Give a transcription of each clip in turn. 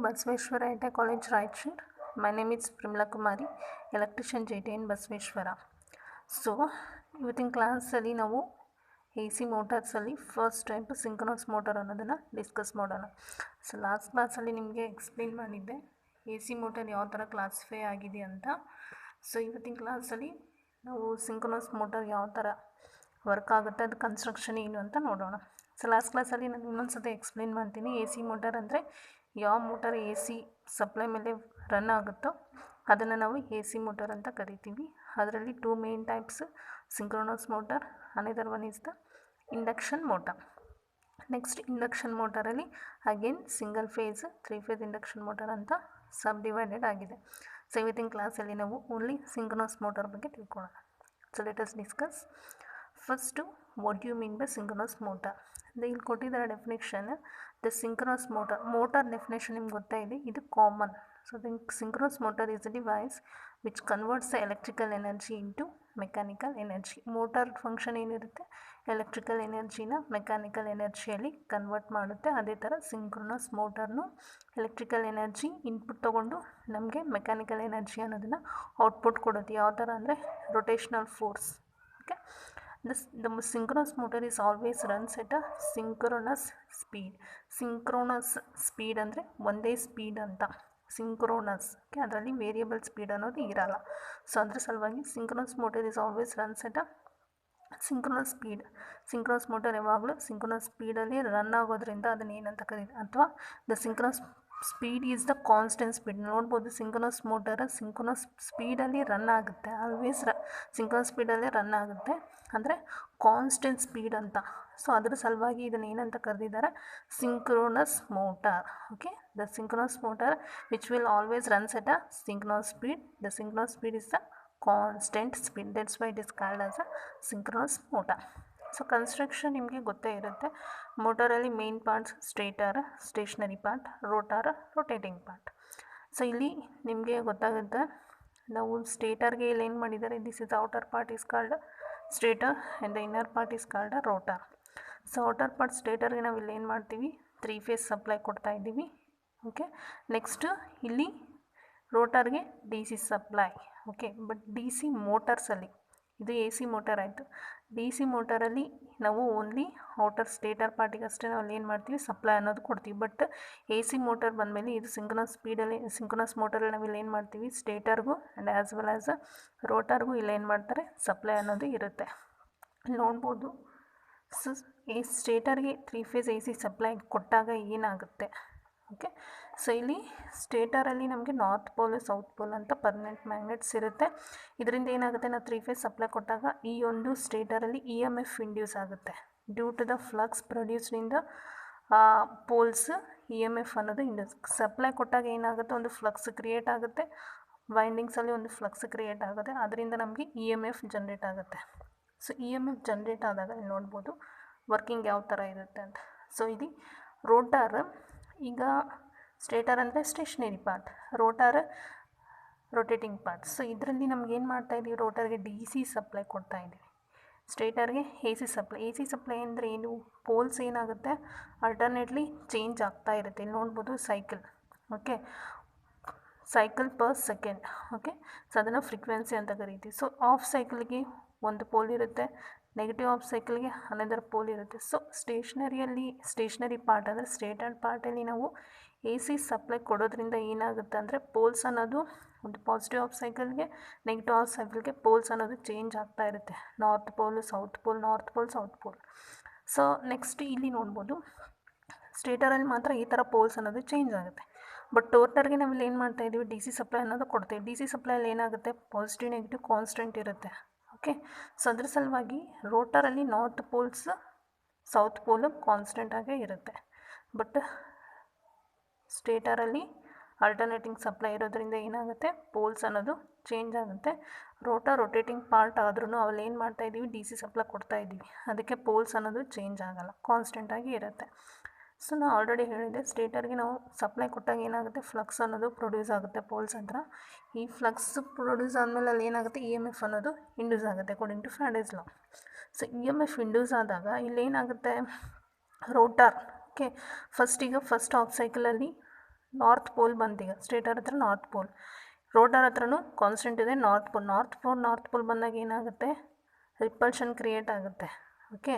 Basaveshwara ITI College, Raichur. My name is Primla Kumari, electrician JT in Basaveshwara. So, ಇವತ್ತಿನ ಕ್ಲಾಸಲ್ಲಿ ನಾವು A C ಮೋಟಾರ್ಸಲ್ಲಿ first type synchronous motor ಅನ್ನೋದನ್ನು discuss ಮಾಡೋಣ. So last ಕ್ಲಾಸಲ್ಲಿ ನಿಮಗೆ ಎಕ್ಸ್ಪ್ಲೇನ್ ಮಾಡಿದ್ದೆ ಎ ಸಿ ಮೋಟಾರ್ ಯಾವ ಥರ ಕ್ಲಾಸಿಫೈ ಆಗಿದೆ ಅಂತ. ಸೊ ಇವತ್ತಿನ ಕ್ಲಾಸಲ್ಲಿ ನಾವು ಸಿಂಕ್ರನಸ್ ಮೋಟಾರ್ ಯಾವ ಥರ ವರ್ಕ್ ಆಗುತ್ತೆ, ಅದು ಕನ್ಸ್ಟ್ರಕ್ಷನ್ ಏನು ಅಂತ ನೋಡೋಣ. ಸೊ ಲಾಸ್ಟ್ ಕ್ಲಾಸಲ್ಲಿ ನಾನು ಇನ್ನೊಂದು ಸತಿ ಎಕ್ಸ್ಪ್ಲೇನ್ ಮಾಡ್ತೀನಿ. ಎ ಸಿ ಮೋಟಾರ್ ಅಂದರೆ ಯಾವ ಮೋಟಾರ್ ಎ ಸಿ ಸಪ್ಲೈ ಮೇಲೆ ರನ್ ಆಗುತ್ತೋ ಅದನ್ನು ನಾವು ಎ ಸಿ ಮೋಟಾರ್ ಅಂತ ಕರಿತೀವಿ. ಅದರಲ್ಲಿ 2 main types, synchronous motor, another one is the induction motor. Next induction ಮೋಟಾರಲ್ಲಿ again single phase, 3 phase induction motor ಅಂತ ಸಬ್ ಡಿವೈಡೆಡ್ ಆಗಿದೆ. ಸೊ ಇವತ್ತಿನ ಕ್ಲಾಸಲ್ಲಿ ನಾವು ಓನ್ಲಿ ಸಿಂಕ್ರೋನಸ್ ಮೋಟಾರ್ ಬಗ್ಗೆ ತಿಳ್ಕೊಳ್ಳೋಣ. So let us discuss. First what you mean by synchronous motor. ಇಲ್ಲಿ ಕೊಟ್ಟಿದ್ದಾರೆ definition. The synchronous motor definition ನಿಮ್ಗೆ ಗೊತ್ತಾ ಇದೆ, ಇದು common. So the synchronous motor is a device which converts the electrical energy into mechanical energy. Motor function ಏನಿರುತ್ತೆ, electrical ಎನರ್ಜಿನ mechanical ಎನರ್ಜಿಯಲ್ಲಿ convert ಮಾಡುತ್ತೆ. ಅದೇ ಥರ ಸಿಂಕ್ರೋನಸ್ ಮೋಟಾರ್ನು ಎಲೆಕ್ಟ್ರಿಕಲ್ ಎನರ್ಜಿ ಇನ್ಪುಟ್ ತೊಗೊಂಡು ನಮಗೆ ಮೆಕ್ಯಾನಿಕಲ್ ಎನರ್ಜಿ ಅನ್ನೋದನ್ನು ಔಟ್ಪುಟ್ ಕೊಡುತ್ತೆ. ಯಾವ ಥರ ಅಂದರೆ rotational force. Okay, the synchronous motor is always runs at a synchronous speed. synchronous speed ಅಂದರೆ ಒಂದೇ ಸ್ಪೀಡ್ ಅಂತ, ಸಿಂಕ್ರೋನಸ್. ಓಕೆ, ಅದರಲ್ಲಿ ವೇರಿಯಬಲ್ ಸ್ಪೀಡ್ ಅನ್ನೋದು ಇರಲ್ಲ. ಸೊ ಅದ್ರ ಸಲುವಾಗಿ synchronous motor is always runs at a synchronous speed. Synchronous motor ಯಾವಾಗಲೂ synchronous ಸ್ಪೀಡಲ್ಲಿ run ಆಗೋದ್ರಿಂದ ಅದನ್ನು ಏನಂತ ಕರೀತಾರೆ, ಅಥವಾ the synchronous speed is the constant speed. ನೋಡ್ಬೋದು, ಸಿಂಕ್ರೋನಸ್ ಮೋಟರ್ ಸಿಂಕ್ರೋನಸ್ ಸ್ಪೀಡಲ್ಲಿ ರನ್ ಆಗುತ್ತೆ, ಆಲ್ವೇಸ್ ಸಿಂಕ್ರೋನಸ್ ಸ್ಪೀಡಲ್ಲೇ ರನ್ ಆಗುತ್ತೆ, ಅಂದರೆ ಕಾನ್ಸ್ಟೆಂಟ್ ಸ್ಪೀಡ್ ಅಂತ. ಸೊ ಅದ್ರ ಸಲುವಾಗಿ ಇದನ್ನು ಏನಂತ ಕರೆದಿದ್ದಾರೆ, synchronous motor. Okay, the synchronous motor which will always runs at a synchronous speed. The synchronous speed is the constant speed, that's why it is called as a synchronous motor. So construction ನಿಮಗೆ ಗೊತ್ತೇ ಇರುತ್ತೆ. ಮೋಟಾರಲ್ಲಿ main parts stator, stationary part, rotor, rotating part. So ಇಲ್ಲಿ ನಿಮಗೆ ಗೊತ್ತಾಗುತ್ತೆ, ನಾವು ಸ್ಟೇಟರ್ಗೆ ಇಲ್ಲಿ ಏನು ಮಾಡಿದ್ದಾರೆ, this is outer part is called stator and the inner part is called rotor. So outer part ಸ್ಟೇಟರ್ಗೆ ನಾವು ಇಲ್ಲಿ ಏನು ಮಾಡ್ತೀವಿ, 3 ಫೇಸ್ ಸಪ್ಲೈ ಕೊಡ್ತಾ ಇದ್ದೀವಿ. ಓಕೆ, ನೆಕ್ಸ್ಟು ಇಲ್ಲಿ ರೋಟಾರ್ಗೆ D C supply. Okay, but D C ಮೋಟರ್ಸಲ್ಲಿ, ಇದು ಎ ಸಿ ಮೋಟಾರ್ ಆಯಿತು. ಡಿ ಸಿ ಮೋಟಾರಲ್ಲಿ ನಾವು ಓನ್ಲಿ ಔಟರ್ ಸ್ಟೇಟರ್ ಪಾರ್ಟಿಗೆ ಅಷ್ಟೇ ನಾವು ಏನು ಮಾಡ್ತೀವಿ, ಸಪ್ಲೈ ಅನ್ನೋದು ಕೊಡ್ತೀವಿ. ಬಟ್ ಎ ಸಿ ಮೋಟಾರ್ ಬಂದಮೇಲೆ ಇದು ಸಿಂಕ್ರೋನಸ್ ಸ್ಪೀಡಲ್ಲಿ, ಸಿಂಕ್ರೋನಸ್ ಮೋಟರಲ್ಲಿ ನಾವು ಇಲ್ಲಿ ಏನು ಮಾಡ್ತೀವಿ, ಸ್ಟೇಟರ್ಗೂ ಆ್ಯಂಡ್ ಆ್ಯಸ್ ವೆಲ್ ಆ್ಯಸ್ ರೋಟಾರ್ಗೂ ಇಲ್ಲಿ ಏನು ಮಾಡ್ತಾರೆ, ಸಪ್ಲೈ ಅನ್ನೋದು ಇರುತ್ತೆ. ನೋಡ್ಬೋದು, ಸೊ ಈ ಸ್ಟೇಟರ್ಗೆ 3 ಫೇಸ್ ಎ ಸಿ ಸಪ್ಲೈ ಕೊಟ್ಟಾಗ ಏನಾಗುತ್ತೆ. ಓಕೆ, ಸೊ ಇಲ್ಲಿ ಸ್ಟೇಟರಲ್ಲಿ ನಮಗೆ ನಾರ್ತ್ ಪೋಲ್, ಸೌತ್ ಪೋಲ್ ಅಂತ ಪರ್ಮನೆಂಟ್ ಮ್ಯಾಗ್ನೆಟ್ಸ್ ಇರುತ್ತೆ. ಇದರಿಂದ ಏನಾಗುತ್ತೆ, ನಾವು 3 ಫೇಸ್ ಸಪ್ಲೈ ಕೊಟ್ಟಾಗ ಈ ಒಂದು ಸ್ಟೇಟರಲ್ಲಿ ಇ ಎಮ್ ಎಫ್ ಇಂಡ್ಯೂಸ್ ಆಗುತ್ತೆ. Due to the flux produced in the poles, E M F ಅನ್ನೋದು ಇಂಡ್ಯೂಸ್. ಸಪ್ಲೈ ಕೊಟ್ಟಾಗ ಏನಾಗುತ್ತೆ, ಒಂದು ಫ್ಲಕ್ಸ್ ಕ್ರಿಯೇಟ್ ಆಗುತ್ತೆ, ವೈಂಡಿಂಗ್ಸಲ್ಲಿ ಒಂದು ಫ್ಲಕ್ಸ್ ಕ್ರಿಯೇಟ್ ಆಗುತ್ತೆ, ಅದರಿಂದ ನಮಗೆ ಇ ಎಮ್ ಎಫ್ ಜನ್ರೇಟ್ ಆಗುತ್ತೆ. So E M F generate ಆದಾಗ ನೋಡ್ಬೋದು ವರ್ಕಿಂಗ್ ಯಾವ ಥರ ಇರುತ್ತೆ ಅಂತ. ಸೊ ಇದು ರೋಟಾರ್. ಈಗ ಸ್ಟೇಟರ್ ಅಂದರೆ stationary part, rotor rotating part. So ಇದರಲ್ಲಿ ನಮಗೇನು ಮಾಡ್ತಾಯಿದ್ದೀವಿ, ರೋಟರ್ಗೆ ಡಿ ಸಿ ಸಪ್ಲೈ ಕೊಡ್ತಾ ಇದ್ದೀವಿ, ಸ್ಟೇಟರ್ಗೆ A C supply. A C supply ಅಂದರೆ ಏನು, ಪೋಲ್ಸ್ ಏನಾಗುತ್ತೆ ಅಲ್ಟರ್ನೇಟ್ಲಿ ಚೇಂಜ್ ಆಗ್ತಾ ಇರುತ್ತೆ. ಇಲ್ಲಿ ನೋಡ್ಬೋದು cycle. Okay, cycle per second. Okay, so ಅದನ್ನು ಫ್ರೀಕ್ವೆನ್ಸಿ ಅಂತ ಕರಿತೀವಿ. ಸೊ ಆಫ್ ಸೈಕಲ್ಗೆ ಒಂದು ಪೋಲ್ ಇರುತ್ತೆ, ನೆಗೆಟಿವ್ ಆಫ್ ಸೈಕಲ್ಗೆ ಅನದರ್ ಪೋಲ್ ಇರುತ್ತೆ. ಸೊ ಸ್ಟೇಷ್ನರಿ ಪಾರ್ಟ್ ಅಂದರೆ ಸ್ಟೇಟರ್ ಪಾರ್ಟಲ್ಲಿ ನಾವು ಎ ಸಿ ಸಪ್ಲೈ ಕೊಡೋದ್ರಿಂದ ಏನಾಗುತ್ತೆ ಅಂದರೆ ಪೋಲ್ಸ್ ಅನ್ನೋದು ಒಂದು ಪಾಸಿಟಿವ್ ಆಫ್ ಸೈಕಲ್ಗೆ, ನೆಗೆಟಿವ್ ಆಫ್ ಸೈಕಲ್ಗೆ ಪೋಲ್ಸ್ ಅನ್ನೋದು ಚೇಂಜ್ ಆಗ್ತಾ ಇರುತ್ತೆ. North pole, south pole, north pole, south pole. So next ಇಲ್ಲಿ ನೋಡ್ಬೋದು, ಸ್ಟೇಟರಲ್ಲಿ ಮಾತ್ರ ಈ ಥರ ಪೋಲ್ಸ್ ಅನ್ನೋದು ಚೇಂಜ್ ಆಗುತ್ತೆ. ಬಟ್ ರೋಟರ್ಗೆ ನಾವು ಇಲ್ಲಿ ಏನು ಮಾಡ್ತಾಯಿದ್ದೀವಿ, ಡಿ ಸಿ ಸಪ್ಲೈ ಅನ್ನೋದು ಕೊಡ್ತೀವಿ. ಡಿ ಸಿ ಸಪ್ಲೈಯಲ್ಲಿ ಏನಾಗುತ್ತೆ, ಪಾಸಿಟಿವ್ ನೆಗೆಟಿವ್ ಕಾನ್ಸ್ಟೆಂಟ್ ಇರುತ್ತೆ. ಓಕೆ, ಸೊ ಅದ್ರ ಸಲುವಾಗಿ ರೋಟರಲ್ಲಿ ನಾರ್ತ್ ಪೋಲ್ಸ್, ಸೌತ್ ಪೋಲು ಕಾನ್ಸ್ಟೆಂಟ್ ಆಗೇ ಇರುತ್ತೆ. ಬಟ್ ಸ್ಟೇಟರಲ್ಲಿ ಆಲ್ಟರ್ನೇಟಿಂಗ್ ಸಪ್ಲೈ ಇರೋದ್ರಿಂದ ಏನಾಗುತ್ತೆ, ಪೋಲ್ಸ್ ಅನ್ನೋದು ಚೇಂಜ್ ಆಗುತ್ತೆ. ರೋಟರ್ ರೊಟೇಟಿಂಗ್ ಪಾರ್ಟ್ ಆದ್ರೂ ಅಲ್ಲಿ ಏನು ಮಾಡ್ತಾಯಿದ್ದೀವಿ, ಡಿ ಸಿ ಸಪ್ಲೈ ಕೊಡ್ತಾ ಇದ್ದೀವಿ, ಅದಕ್ಕೆ ಪೋಲ್ಸ್ ಅನ್ನೋದು ಚೇಂಜ್ ಆಗಲ್ಲ, ಕಾನ್ಸ್ಟೆಂಟಾಗಿ ಇರುತ್ತೆ. ಸೊ ನಾನು ಆಲ್ರೆಡಿ ಹೇಳಿದೆ, ಸ್ಟೇಟರ್ಗೆ ನಾವು ಸಪ್ಲೈ ಕೊಟ್ಟಾಗ ಏನಾಗುತ್ತೆ, ಫ್ಲಕ್ಸ್ ಅನ್ನೋದು ಪ್ರೊಡ್ಯೂಸ್ ಆಗುತ್ತೆ ಪೋಲ್ಸ್ ಹತ್ರ. ಈ ಫ್ಲಕ್ಸ್ ಪ್ರೊಡ್ಯೂಸ್ ಆದಮೇಲೆ ಅಲ್ಲಿ ಏನಾಗುತ್ತೆ, ಇ ಎಮ್ ಎಫ್ ಅನ್ನೋದು ಇಂಡ್ಯೂಸ್ ಆಗುತ್ತೆ according to Faraday's law. So E M F induce ಆದಾಗ ಇಲ್ಲೇನಾಗುತ್ತೆ, ರೋಟಾರ್. ಓಕೆ, ಫಸ್ಟ್ ಆಫ್ ಸೈಕಲಲ್ಲಿ ನಾರ್ತ್ ಪೋಲ್ ಬಂದೀಗ, ಸ್ಟೇಟರ್ ಹತ್ರ ನಾರ್ತ್ ಪೋಲ್, ರೋಟರ್ ಹತ್ರನೂ ಕಾನ್ಸ್ಟೆಂಟ್ ಇದೆ ನಾರ್ತ್ ಪೋಲ್ ಬಂದಾಗ ಏನಾಗುತ್ತೆ, ರಿಪಲ್ಷನ್ ಕ್ರಿಯೇಟ್ ಆಗುತ್ತೆ. ಓಕೆ,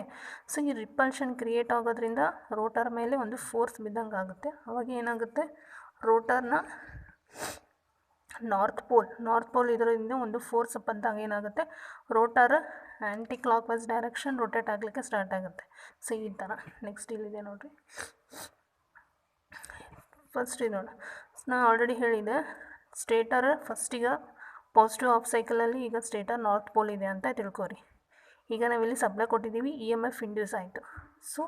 ಸೊ ಈ ರಿಪಲ್ಷನ್ ಕ್ರಿಯೇಟ್ ಆಗೋದ್ರಿಂದ ರೋಟರ್ ಮೇಲೆ ಒಂದು ಫೋರ್ಸ್ ಬಿದ್ದಂಗೆ ಆಗುತ್ತೆ. ಅವಾಗ ಏನಾಗುತ್ತೆ, ರೋಟರ್ನ ನಾರ್ತ್ ಪೋಲ್ ಇದರಿಂದ ಒಂದು ಫೋರ್ಸ್ ಬಂದಾಗ ಏನಾಗುತ್ತೆ, rotor anticlockwise direction rotate ಆಗಲಿಕ್ಕೆ ಸ್ಟಾರ್ಟ್ ಆಗುತ್ತೆ. ಸೊ ಈ ಥರ. ನೆಕ್ಸ್ಟ್ ಇಲ್ಲಿದೆ ನೋಡಿರಿ, ಫಸ್ಟ್ ಇದು ನೋಡಿ, ನಾನು ಆಲ್ರೆಡಿ ಹೇಳಿದೆ ಸ್ಟೇಟರ್ ಫಸ್ಟಿಗೆ ಪಾಸಿಟಿವ್ ಹಾಫ್ ಸೈಕಲಲ್ಲಿ ಈಗ ಸ್ಟೇಟರ್ ನಾರ್ತ್ ಪೋಲ್ ಇದೆ ಅಂತ ತಿಳ್ಕೊರಿ. ಈಗ ನಾವಿಲ್ಲಿ ಸಪ್ಲೈ ಕೊಟ್ಟಿದ್ದೀವಿ, ಇ ಎಮ್ ಎಫ್ ಇಂಡ್ಯೂಸ್ ಆಯಿತು. ಸೊ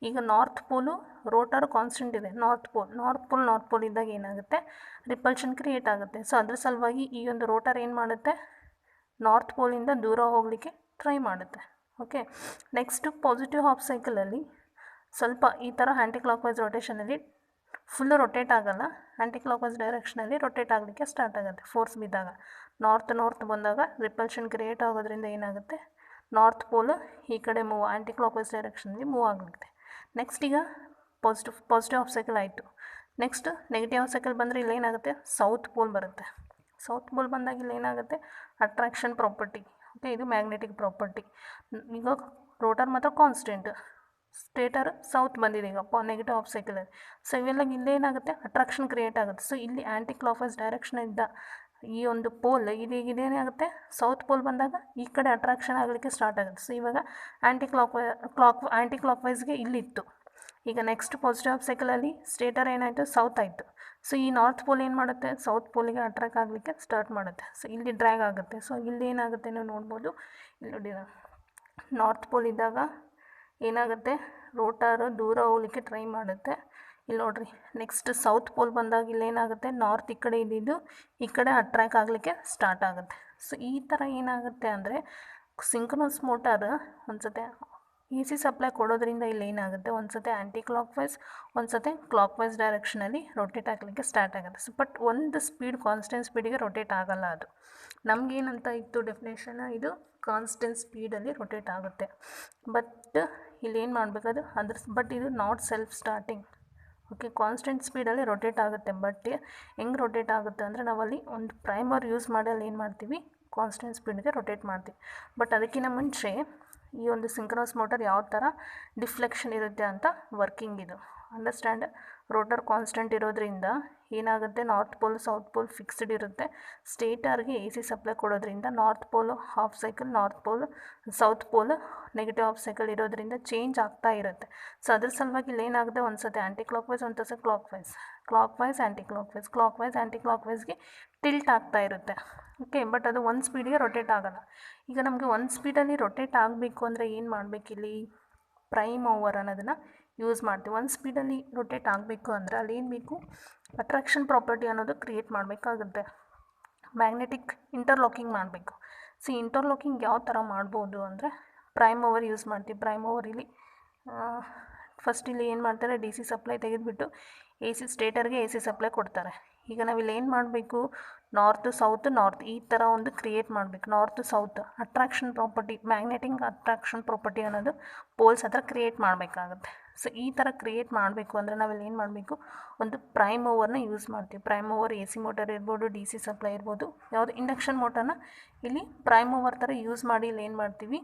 ಈಗ ನಾರ್ತ್ ಪೋಲು ರೋಟರ್ ಕಾನ್ಸ್ಟೆಂಟ್ ಇದೆ, ನಾರ್ತ್ ಪೋಲ್ ಇದ್ದಾಗ ಏನಾಗುತ್ತೆ, ರಿಪಲ್ಷನ್ ಕ್ರಿಯೇಟ್ ಆಗುತ್ತೆ. ಸೊ ಅದ್ರ ಸಲುವಾಗಿ ಈ ಒಂದು ರೋಟರ್ ಏನು ಮಾಡುತ್ತೆ, ನಾರ್ತ್ ಪೋಲಿಂದ ದೂರ ಹೋಗಲಿಕ್ಕೆ ಟ್ರೈ ಮಾಡುತ್ತೆ. ಓಕೆ, ನೆಕ್ಸ್ಟು ಪಾಸಿಟಿವ್ ಹಾಫ್ ಸೈಕಲಲ್ಲಿ ಸ್ವಲ್ಪ ಈ ಥರ ಆ್ಯಂಟಿ ಕ್ಲಾಕ್ ವೈಸ್ ರೊಟೇಷನಲ್ಲಿ ಫುಲ್ಲು ರೊಟೇಟ್ ಆಗೋಲ್ಲ, ಆ್ಯಂಟಿ ಕ್ಲಾಕ್ ವೈಸ್ ಡೈರೆಕ್ಷನಲ್ಲಿ ರೊಟೇಟ್ ಆಗಲಿಕ್ಕೆ ಸ್ಟಾರ್ಟ್ ಆಗುತ್ತೆ ಫೋರ್ಸ್ ಬಿದ್ದಾಗ. ನಾರ್ತ್ ಬಂದಾಗ ರಿಪಲ್ಷನ್ ಕ್ರಿಯೇಟ್ ಆಗೋದ್ರಿಂದ ಏನಾಗುತ್ತೆ, ನಾರ್ತ್ ಪೋಲ್ ಈ ಕಡೆ ಆ್ಯಂಟಿ ಕ್ಲಾಕ್ ವೈಸ್ ಡೈರೆಕ್ಷನಲ್ಲಿ ಮೂವ್ ಆಗುತ್ತೆ. ನೆಕ್ಸ್ಟ್ ಈಗ ಪಾಸಿಟಿವ್ ಹಾಫ್ ಸೈಕಲ್ ಆಯಿತು. ನೆಕ್ಸ್ಟ್ ನೆಗೆಟಿವ್ ಹಾಫ್ ಸೈಕಲ್ ಬಂದರೆ ಇಲ್ಲೇನಾಗುತ್ತೆ, ಸೌತ್ ಪೋಲ್ ಬರುತ್ತೆ. ಸೌತ್ ಪೋಲ್ ಬಂದಾಗ ಇಲ್ಲಿ ಏನಾಗುತ್ತೆ, ಅಟ್ರಾಕ್ಷನ್ ಪ್ರಾಪರ್ಟಿ. ಓಕೆ, ಇದು ಮ್ಯಾಗ್ನೆಟಿಕ್ ಪ್ರಾಪರ್ಟಿ. ಈಗ ರೋಟರ್ ಮಾತ್ರ ಕಾನ್ಸ್ಟೆಂಟ್, ಸ್ಟೇಟರ್ ಸೌತ್ ಬಂದಿದೆ ಈಗ ನೆಗೆಟಿವ್ ಹಾಫ್ ಸೈಕಲಲ್ಲಿ. ಸೊ ಇವೆಲ್ಲ ಇಲ್ಲೇನಾಗುತ್ತೆ, ಅಟ್ರಾಕ್ಷನ್ ಕ್ರಿಯೇಟ್ ಆಗುತ್ತೆ. ಸೊ ಇಲ್ಲಿ ಆ್ಯಂಟಿ ಕ್ಲಾಕ್ ವೈಸ್ ಡೈರೆಕ್ಷನ್ ಇದ್ದ ಈ ಒಂದು ಪೋಲ್ ಇದೇನಾಗುತ್ತೆ, ಸೌತ್ ಪೋಲ್ ಬಂದಾಗ ಈ ಕಡೆ ಅಟ್ರಾಕ್ಷನ್ ಆಗಲಿಕ್ಕೆ ಸ್ಟಾರ್ಟ್ ಆಗುತ್ತೆ. ಸೊ ಇವಾಗ ಆ್ಯಂಟಿ ಕ್ಲಾಕ್ ವೈಸ್ಗೆ ಇಲ್ಲಿತ್ತು. ಈಗ ನೆಕ್ಸ್ಟ್ ಪಾಸಿಟಿವ್ ಹಾಫ್ ಸೈಕಲಲ್ಲಿ ಸ್ಟೇಟರ್ ಏನಾಯಿತು, ಸೌತ್ ಆಯಿತು. ಸೊ ಈ ನಾರ್ತ್ ಪೋಲ್ ಏನು ಮಾಡುತ್ತೆ, ಸೌತ್ ಪೋಲಿಗೆ ಅಟ್ರಾಕ್ಟ್ ಆಗಲಿಕ್ಕೆ ಸ್ಟಾರ್ಟ್ ಮಾಡುತ್ತೆ. ಸೊ ಇಲ್ಲಿ ಡ್ರ್ಯಾಗ್ ಆಗುತ್ತೆ. ಸೊ ಇಲ್ಲಿ ಏನಾಗುತ್ತೆ ನೀವು ನೋಡ್ಬೋದು, ಇಲ್ಲಿ ನೋಡಿ, ನಾರ್ತ್ ಪೋಲ್ ಇದ್ದಾಗ ಏನಾಗುತ್ತೆ, ರೋಟರು ದೂರ ಹೋಗ್ಲಿಕ್ಕೆ ಟ್ರೈ ಮಾಡುತ್ತೆ. ಇಲ್ಲಿ ನೋಡಿರಿ, ನೆಕ್ಸ್ಟ್ ಸೌತ್ ಪೋಲ್ ಬಂದಾಗ ಇಲ್ಲೇನಾಗುತ್ತೆ, ನಾರ್ತ್ ಈ ಕಡೆ ಇದ್ದಿದ್ದು ಈ ಕಡೆ ಅಟ್ರ್ಯಾಕ್ಟ್ ಆಗಲಿಕ್ಕೆ ಸ್ಟಾರ್ಟ್ ಆಗುತ್ತೆ. ಸೊ ಈ ಥರ ಏನಾಗುತ್ತೆ ಅಂದರೆ ಸಿಂಕ್ರೋನಸ್ ಮೋಟಾರ್ ಒಂದ್ಸತಿ ಎ ಸಿ ಸಪ್ಲೈ ಕೊಡೋದ್ರಿಂದ ಇಲ್ಲಿ ಏನಾಗುತ್ತೆ, ಒಂದು ಸತಿ ಆ್ಯಂಟಿ ಕ್ಲಾಕ್ ವೈಸ್, ಒಂದು ಸತಿ ಕ್ಲಾಕ್ ವೈಸ್ ಡೈರೆಕ್ಷನಲ್ಲಿ ರೊಟೇಟ್ ಆಗಲಿಕ್ಕೆ ಸ್ಟಾರ್ಟ್ ಆಗುತ್ತೆ. ಸೊ ಬಟ್ ಒಂದು ಸ್ಪೀಡ್ ಕಾನ್ಸ್ಟೆಂಟ್ ಸ್ಪೀಡಿಗೆ ರೊಟೇಟ್ ಆಗೋಲ್ಲ. ಅದು ನಮಗೇನಂತ ಇತ್ತು ಡೆಫಿನೇಷನ್, ಇದು ಕಾನ್ಸ್ಟೆಂಟ್ ಸ್ಪೀಡಲ್ಲಿ ರೊಟೇಟ್ ಆಗುತ್ತೆ. ಬಟ್ ಇಲ್ಲಿ ಏನು ಮಾಡಬೇಕದು ಬಟ್ ಇದು not self starting. Okay, constant ಸ್ಪೀಡಲ್ಲಿ ರೊಟೇಟ್ ಆಗುತ್ತೆ. ಬಟ್ ಹೆಂಗೆ ರೊಟೇಟ್ ಆಗುತ್ತೆ ಅಂದರೆ ನಾವಲ್ಲಿ ಒಂದು ಪ್ರೈಮರ್ ಯೂಸ್ ಮಾಡಿ ಅಲ್ಲಿ ಏನು ಮಾಡ್ತೀವಿ, ಕಾನ್ಸ್ಟೆಂಟ್ ಸ್ಪೀಡ್ಗೆ ರೊಟೇಟ್ ಮಾಡ್ತೀವಿ. ಬಟ್ ಅದಕ್ಕಿಂತ ಮುಂಚೆ ಈ ಒಂದು ಸಿಂಕ್ರೋನಸ್ ಮೋಟರ್ ಯಾವ ಥರ ಡಿಫ್ಲೆಕ್ಷನ್ ಇರುತ್ತೆ ಅಂತ ವರ್ಕಿಂಗ್ ಇದು ಅಂಡರ್ಸ್ಟ್ಯಾಂಡ್. ರೋಟರ್ ಕಾನ್ಸ್ಟೆಂಟ್ ಇರೋದ್ರಿಂದ ಏನಾಗುತ್ತೆ, north pole south pole fixed ಇರುತ್ತೆ. ಸ್ಟೇಟರ್ಗೆ ಎ ಸಿ ಸಪ್ಲೈ ಕೊಡೋದ್ರಿಂದ north pole half cycle, north pole south pole negative half cycle ಇರೋದ್ರಿಂದ ಚೇಂಜ್ ಆಗ್ತಾ ಇರುತ್ತೆ. ಸೊ ಅದ್ರ ಸಲುವಾಗಿ ಇಲ್ಲಿ ಏನಾಗುತ್ತೆ, ಒಂದು ಸತಿ ಆ್ಯಂಟಿ ಕ್ಲಾಕ್ ವೈಸ್, ಒಂದು ಸತಿ ಕ್ಲಾಕ್ ವೈಸ್ ಆ್ಯಂಟಿ ಕ್ಲಾಕ್ ವೈಸ್ಗೆ ಟಿಲ್ಟ್ ಆಗ್ತಾ ಇರುತ್ತೆ. ಓಕೆ, ಬಟ್ ಅದು ಒಂದು ಸ್ಪೀಡಿಗೆ ರೊಟೇಟ್ ಆಗೋಲ್ಲ. ಈಗ ನಮಗೆ ಒಂದು ಸ್ಪೀಡಲ್ಲಿ ರೊಟೇಟ್ ಆಗಬೇಕು ಅಂದರೆ ಏನು ಮಾಡಬೇಕಿಲ್ಲಿ, ಪ್ರೈಮ್ ಓವರ್ ಅನ್ನೋದನ್ನು ಯೂಸ್ ಮಾಡ್ತೀವಿ. ಒಂದು ಸ್ಪೀಡಲ್ಲಿ ರೊಟೇಟ್ ಆಗಬೇಕು ಅಂದರೆ ಅಲ್ಲಿ ಏನು ಬೇಕು, ಅಟ್ರಾಕ್ಷನ್ ಪ್ರಾಪರ್ಟಿ ಅನ್ನೋದು ಕ್ರಿಯೇಟ್ ಮಾಡಬೇಕಾಗುತ್ತೆ. ಮ್ಯಾಗ್ನೆಟಿಕ್ ಇಂಟರ್ಲಾಕಿಂಗ್ ಮಾಡಬೇಕು. ಸೊ ಇಂಟರ್ಲಾಕಿಂಗ್ ಯಾವ ಥರ ಮಾಡ್ಬೋದು ಅಂದರೆ ಪ್ರೈಮ್ ಓವರ್ ಯೂಸ್ ಮಾಡ್ತೀವಿ. ಪ್ರೈಮ್ ಓವರ್ ಇಲ್ಲಿ ಫಸ್ಟ್ ಇಲ್ಲಿ ಏನು ಮಾಡ್ತಾರೆ, ಡಿ ಸಿ ಸಪ್ಲೈ ತೆಗೆದುಬಿಟ್ಟು ಸ್ಟೇಟರ್ಗೆ ಎ ಸಿ ಸಪ್ಲೈ ಕೊಡ್ತಾರೆ. ಈಗ ನಾವಿಲ್ಲಿ ಏನು ಮಾಡಬೇಕು, ನಾರ್ತ್ ಈ ಥರ ಒಂದು ಕ್ರಿಯೇಟ್ ಮಾಡಬೇಕು. North south attraction property, magnetic attraction property ಅನ್ನೋದು ಪೋಲ್ಸ್ ಹತ್ರ ಕ್ರಿಯೇಟ್ ಮಾಡಬೇಕಾಗುತ್ತೆ. ಸೊ ಈ ಥರ ಕ್ರಿಯೇಟ್ ಮಾಡಬೇಕು ಅಂದರೆ ನಾವಿಲ್ಲಿ ಏನು ಮಾಡಬೇಕು, ಒಂದು ಪ್ರೈಮ್ ಓವರ್ನ ಯೂಸ್ ಮಾಡ್ತೀವಿ. Prime over A C motor ಇರ್ಬೋದು, ಡಿ ಸಿ ಸಪ್ಲೈ ಇರ್ಬೋದು, ಯಾವುದು ಇಂಡಕ್ಷನ್ ಮೋಟರ್ನ ಇಲ್ಲಿ ಪ್ರೈಮ್ ಓವರ್ ಥರ ಯೂಸ್ ಮಾಡಿ ಇಲ್ಲಿ ಏನು ಮಾಡ್ತೀವಿ,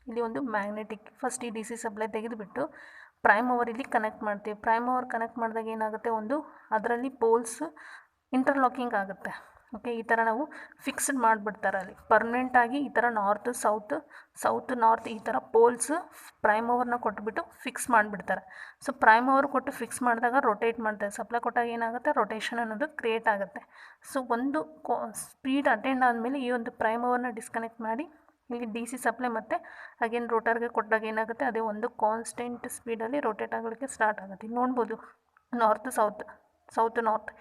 ಇಲ್ಲಿ ಒಂದು ಮ್ಯಾಗ್ನೆಟಿಕ್ ಫಸ್ಟ್ ಈ ಡಿ ಸಿ ಸಪ್ಲೈ ತೆಗೆದುಬಿಟ್ಟು ಪ್ರೈಮ್ ಓವರ್ ಇಲ್ಲಿ ಕನೆಕ್ಟ್ ಮಾಡ್ತೀವಿ. ಪ್ರೈಮ್ ಓವರ್ ಕನೆಕ್ಟ್ ಮಾಡಿದಾಗ ಏನಾಗುತ್ತೆ, ಒಂದು ಅದರಲ್ಲಿ ಪೋಲ್ಸ್ ಇಂಟರ್ಲಾಕಿಂಗ್ ಆಗುತ್ತೆ. ಓಕೆ, ಈ ಥರ ನಾವು ಫಿಕ್ಸ್ಡ್ ಮಾಡಿಬಿಡ್ತಾರೆ ಅಲ್ಲಿ ಪರ್ಮನೆಂಟಾಗಿ. ಈ ಥರ ಸೌತ್ ನಾರ್ತ್ ಈ ಥರ ಪೋಲ್ಸ್ ಪ್ರೈಮ್ ಓವರ್ನ ಕೊಟ್ಬಿಟ್ಟು ಫಿಕ್ಸ್ ಮಾಡಿಬಿಡ್ತಾರೆ. ಸೊ ಪ್ರೈಮ್ ಓವರ್ ಕೊಟ್ಟು ಫಿಕ್ಸ್ ಮಾಡಿದಾಗ ರೊಟೇಟ್ ಮಾಡ್ತಾರೆ. ಸಪ್ಲೈ ಕೊಟ್ಟಾಗ ಏನಾಗುತ್ತೆ, ರೊಟೇಷನ್ ಅನ್ನೋದು ಕ್ರಿಯೇಟ್ ಆಗುತ್ತೆ. ಸೊ ಒಂದು ಸ್ಪೀಡ್ ಅಟೆಂಡ್ ಆದಮೇಲೆ ಈ ಒಂದು ಪ್ರೈಮ್ ಓವರ್ನ ಡಿಸ್ಕನೆಕ್ಟ್ ಮಾಡಿ ಇಲ್ಲಿ ಡಿ ಸಿ ಸಪ್ಲೈ ಮತ್ತು ಅಗೇನ್ ರೋಟರ್ಗೆ ಕೊಟ್ಟಾಗ ಏನಾಗುತ್ತೆ, ಅದೇ ಒಂದು ಕಾನ್ಸ್ಟೆಂಟ್ ಸ್ಪೀಡಲ್ಲಿ ರೊಟೇಟ್ ಆಗೋಕ್ಕೆ ಸ್ಟಾರ್ಟ್ ಆಗುತ್ತೆ. ಇಲ್ಲಿ ನೋಡ್ಬೋದು, ಸೌತ್ ನಾರ್ತ್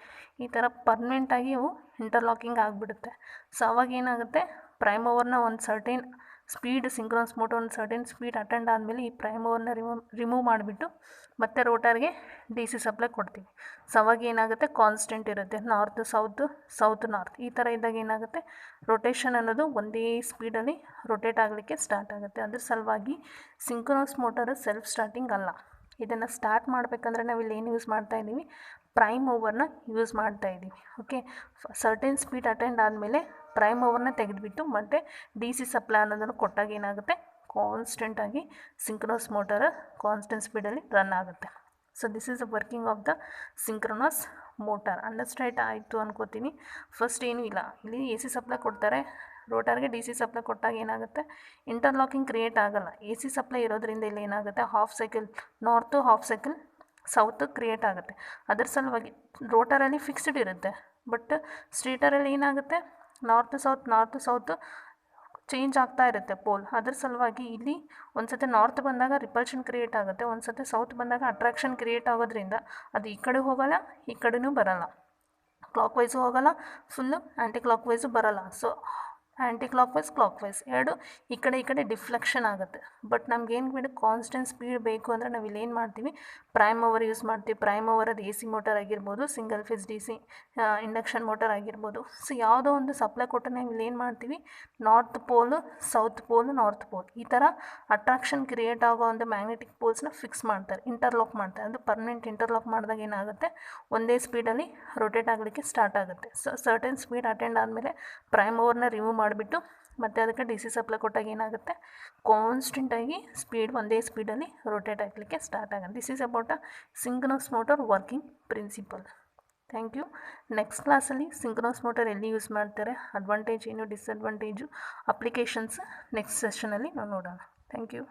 ಈ ಥರ ಪರ್ಮನೆಂಟಾಗಿ ಅವು ಇಂಟರ್ಲಾಕಿಂಗ್ ಆಗಿಬಿಡುತ್ತೆ. ಸೊ ಅವಾಗ ಏನಾಗುತ್ತೆ, ಪ್ರೈಮ್ ಓವರ್ನ ಒಂದು ಸರ್ಟೇನ್ ಸ್ಪೀಡ್, ಸಿಂಕ್ರೋನಸ್ ಮೋಟರ್ ಒಂದು ಸರ್ಟೇನ್ ಸ್ಪೀಡ್ ಅಟೆಂಡ್ ಆದಮೇಲೆ ಈ ಪ್ರೈಮ್ ಓವರ್ನ ರಿಮೂವ್ ಮಾಡಿಬಿಟ್ಟು ಮತ್ತೆ ರೋಟರ್ಗೆ ಡಿ ಸಿ ಸಪ್ಲೈ ಕೊಡ್ತೀವಿ. ಸೊ ಅವಾಗ ಏನಾಗುತ್ತೆ, ಕಾನ್ಸ್ಟೆಂಟ್ ಇರುತ್ತೆ. ಸೌತ್ ನಾರ್ತ್ ಈ ಥರ ಇದ್ದಾಗ ಏನಾಗುತ್ತೆ, ರೊಟೇಷನ್ ಅನ್ನೋದು ಒಂದೇ ಸ್ಪೀಡಲ್ಲಿ ರೊಟೇಟ್ ಆಗಲಿಕ್ಕೆ ಸ್ಟಾರ್ಟ್ ಆಗುತ್ತೆ. ಅದ್ರ ಸಲುವಾಗಿ ಸಿಂಕ್ರೋನಸ್ ಮೋಟರ್ ಸೆಲ್ಫ್ ಸ್ಟಾರ್ಟಿಂಗ್ ಅಲ್ಲ. ಇದನ್ನು ಸ್ಟಾರ್ಟ್ ಮಾಡಬೇಕಂದ್ರೆ ನಾವು ಇಲ್ಲಿ ಏನು ಯೂಸ್ ಮಾಡ್ತಾಯಿದ್ದೀವಿ, ಪ್ರೈಮ್ ಓವರ್ನ ಯೂಸ್ ಮಾಡ್ತಾ ಇದ್ದೀವಿ. ಓಕೆ, ಸರ್ಟೆನ್ ಸ್ಪೀಡ್ ಅಟೆಂಡ್ ಆದಮೇಲೆ ಪ್ರೈಮ್ ಓವರ್ನ ತೆಗೆದುಬಿಟ್ಟು ಮತ್ತು ಡಿ ಸಿ ಸಪ್ಲೈ ಅನ್ನೋದನ್ನು ಕೊಟ್ಟಾಗ ಏನಾಗುತ್ತೆ, ಕಾನ್ಸ್ಟೆಂಟಾಗಿ ಸಿಂಕ್ರನಸ್ ಮೋಟರ್ ಕಾನ್ಸ್ಟೆಂಟ್ ಸ್ಪೀಡಲ್ಲಿ ರನ್ ಆಗುತ್ತೆ. So this is the working of the synchronous motor. Understand ಆಯಿತು ಅನ್ಕೋತೀನಿ. ಫಸ್ಟ್ ಏನೂ ಇಲ್ಲ, ಇಲ್ಲಿ ಎ ಸಿ ಸಪ್ಲೈ ಕೊಡ್ತಾರೆ, ರೋಟರ್ಗೆ ಡಿ ಸಿ ಸಪ್ಲೈ ಕೊಟ್ಟಾಗ ಏನಾಗುತ್ತೆ, ಇಂಟರ್ಲಾಕಿಂಗ್ ಕ್ರಿಯೇಟ್ ಆಗೋಲ್ಲ. ಎ ಸಿ ಸಪ್ಲೈ ಇರೋದ್ರಿಂದ ಇಲ್ಲಿ ಏನಾಗುತ್ತೆ, half cycle north half cycle south create ಆಗುತ್ತೆ. ಅದರ ಸಲುವಾಗಿ ರೋಟರಲ್ಲಿ ಫಿಕ್ಸ್ಡ್ ಇರುತ್ತೆ, ಬಟ್ ಸ್ಟೇಟರಲ್ಲಿ ಏನಾಗುತ್ತೆ, ನಾರ್ತ್ ಸೌತ್ ಚೇಂಜ್ ಆಗ್ತಾ ಇರುತ್ತೆ ಪೋಲ್. ಅದ್ರ ಸಲುವಾಗಿ ಇಲ್ಲಿ ಒಂದು ಸತಿ ನಾರ್ತ್ ಬಂದಾಗ ರಿಪಲ್ಷನ್ ಕ್ರಿಯೇಟ್ ಆಗುತ್ತೆ, ಒಂದು ಸತಿ ಸೌತ್ ಬಂದಾಗ ಅಟ್ರಾಕ್ಷನ್ ಕ್ರಿಯೇಟ್ ಆಗೋದ್ರಿಂದ ಅದು ಈ ಕಡೆ ಹೋಗೋಲ್ಲ, ಈ ಕಡೆನೂ ಬರೋಲ್ಲ, ಕ್ಲಾಕ್ ವೈಸು ಹೋಗೋಲ್ಲ, ಫುಲ್ಲು ಆ್ಯಂಟಿ ಕ್ಲಾಕ್ ವೈಸು ಬರೋಲ್ಲ. ಸೊ ಆ್ಯಂಟಿ ಕ್ಲಾಕ್ ವೈಸ್ ಎರಡು ಈ ಕಡೆ ಡಿಫ್ಲೆಕ್ಷನ್ ಆಗುತ್ತೆ. ಬಟ್ ನಮ್ಗೇನು ಬೇಡ, ಕಾನ್ಸ್ಟೆಂಟ್ ಸ್ಪೀಡ್ ಬೇಕು ಅಂದರೆ ನಾವು ಇಲ್ಲಿ ಏನು ಮಾಡ್ತೀವಿ, ಪ್ರೈಮ್ ಓವರ್ ಯೂಸ್ ಮಾಡ್ತೀವಿ. ಪ್ರೈಮ್ ಓವರ್ ಅದು ಎ ಸಿ ಮೋಟರ್ ಆಗಿರ್ಬೋದು, single phase D C induction motor ಆಗಿರ್ಬೋದು. ಸೊ ಯಾವುದೋ ಒಂದು ಸಪ್ಲೈ ಕೊಟ್ಟು ನಾವು ಇಲ್ಲಿ ಏನು ಮಾಡ್ತೀವಿ, ನಾರ್ತ್ ಪೋಲು ಸೌತ್ ಪೋಲು ನಾರ್ತ್ ಪೋಲ್ ಈ ಥರ ಅಟ್ರಾಕ್ಷನ್ ಕ್ರಿಯೇಟ್ ಆಗೋ ಒಂದು ಮ್ಯಾಗ್ನೆಟಿಕ್ ಪೋಲ್ಸ್ನ ಫಿಕ್ಸ್ ಮಾಡ್ತಾರೆ, ಇಂಟರ್ಲಾಕ್ ಮಾಡ್ತಾರೆ. ಅದು ಪರ್ಮನೆಂಟ್ ಇಂಟರ್ಲಾಕ್ ಮಾಡಿದಾಗ ಏನಾಗುತ್ತೆ, ಒಂದೇ ಸ್ಪೀಡಲ್ಲಿ ರೊಟೇಟ್ ಆಗಲಿಕ್ಕೆ ಸ್ಟಾರ್ಟ್ ಆಗುತ್ತೆ. ಸೊ ಸರ್ಟೆನ್ ಸ್ಪೀಡ್ ಅಟೆಂಡ್ ಆದಮೇಲೆ ಪ್ರೈಮ್ ಓವರ್ನ ರಿಮೂವ್ ಮಾಡಿಬಿಟ್ಟು ಮತ್ತು ಅದಕ್ಕೆ ಡಿ ಸಿ ಸಪ್ಲೈ ಕೊಟ್ಟಾಗ ಏನಾಗುತ್ತೆ, ಕಾನ್ಸ್ಟೆಂಟಾಗಿ ಸ್ಪೀಡ್ ಒಂದೇ ಸ್ಪೀಡಲ್ಲಿ ರೊಟೇಟ್ ಆಗಲಿಕ್ಕೆ ಸ್ಟಾರ್ಟ್ ಆಗುತ್ತೆ. This is about a synchronous motor working principle. Thank you. Next ಕ್ಲಾಸಲ್ಲಿ ಸಿಂಕ್ರನಸ್ ಮೋಟರ್ ಎಲ್ಲಿ ಯೂಸ್ ಮಾಡ್ತಾರೆ, ಅಡ್ವಾಂಟೇಜ್ ಏನು, ಡಿಸ್ಅಡ್ವಾಂಟೇಜು, ಅಪ್ಲಿಕೇಶನ್ಸ್ ನೆಕ್ಸ್ಟ್ ಸೆಷನಲ್ಲಿ ನಾವು ನೋಡೋಣ. Thank you.